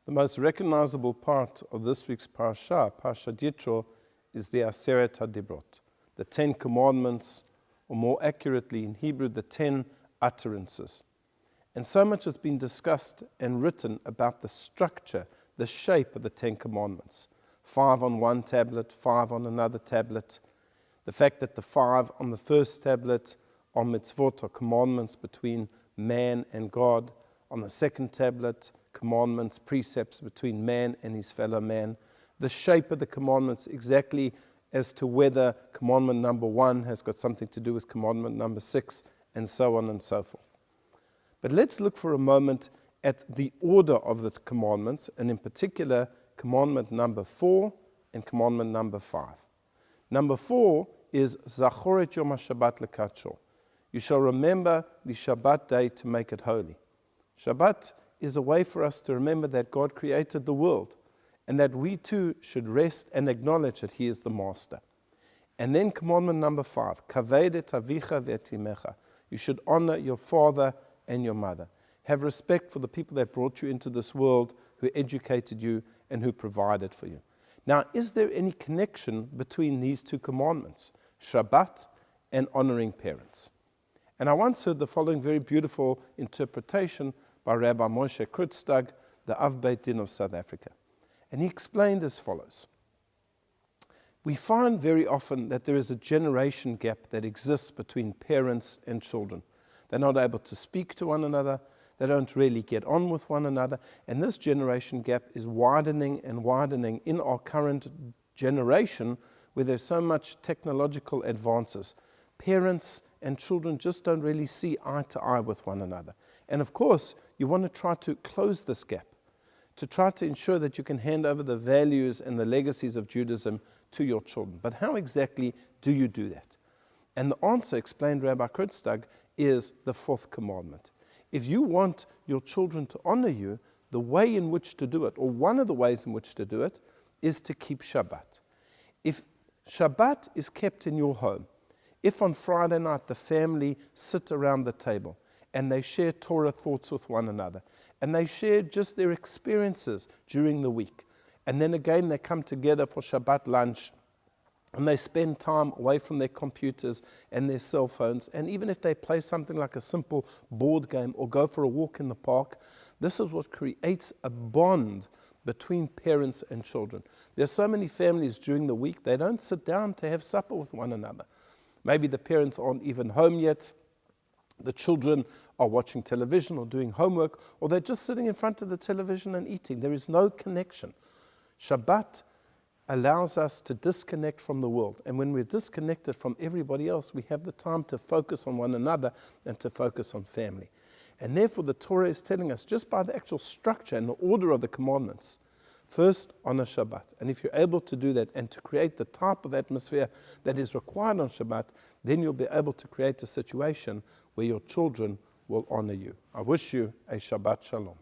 The most recognizable part of this week's parasha, Parashat Yitro, is the Aseret HaDibrot, the 10 commandments, or more accurately in Hebrew, the 10 utterances. And so much has been discussed and written about the structure, the shape of the 10 commandments. 5 on one tablet, 5 on another tablet. The fact that the 5 on the first tablet are mitzvot, or commandments between man and God. On the second tablet, commandments, precepts between man and his fellow man. The shape of the commandments, exactly as to whether commandment number 1 has got something to do with commandment number 6, and so on and so forth. But let's look for a moment at the order of the commandments, and in particular, commandment number 4 and commandment number 5. Number 4 is Zachor et Yom HaShabbat lekadsho. You shall remember the Shabbat day to make it holy. Shabbat is a way for us to remember that God created the world, and that we too should rest and acknowledge that He is the Master. And then commandment number 5, Kaved et avicha ve'et imecha. You should honor your father and your mother. Have respect for the people that brought you into this world, who educated you and who provided for you. Now, is there any connection between these two commandments, Shabbat and honoring parents? And I once heard the following very beautiful interpretation by Rabbi Moshe Krutztag, the Av Beit Din of South Africa. And he explained as follows. We find very often that there is a generation gap that exists between parents and children. They're not able to speak to one another. They don't really get on with one another. And this generation gap is widening and widening in our current generation, where there's so much technological advances. Parents and children just don't really see eye to eye with one another. And of course, you want to try to close this gap, to try to ensure that you can hand over the values and the legacies of Judaism to your children. But how exactly do you do that? And the answer, explained Rabbi Krutztag, is the 4th commandment. If you want your children to honor you, the way in which to do it, or one of the ways in which to do it, is to keep Shabbat. If Shabbat is kept in your home, if on Friday night the family sit around the table and they share Torah thoughts with one another, and they share just their experiences during the week, and then again they come together for Shabbat lunch, and they spend time away from their computers and their cell phones, and even if they play something like a simple board game or go for a walk in the park, this is what creates a bond between parents and children. There are so many families during the week, they don't sit down to have supper with one another. Maybe the parents aren't even home yet. The children are watching television or doing homework, or they're just sitting in front of the television and eating. There is no connection. Shabbat allows us to disconnect from the world. And when we're disconnected from everybody else, we have the time to focus on one another and to focus on family. And therefore, the Torah is telling us, just by the actual structure and the order of the commandments, first, honor Shabbat. And if you're able to do that and to create the type of atmosphere that is required on Shabbat, then you'll be able to create a situation where your children will honor you. I wish you a Shabbat Shalom.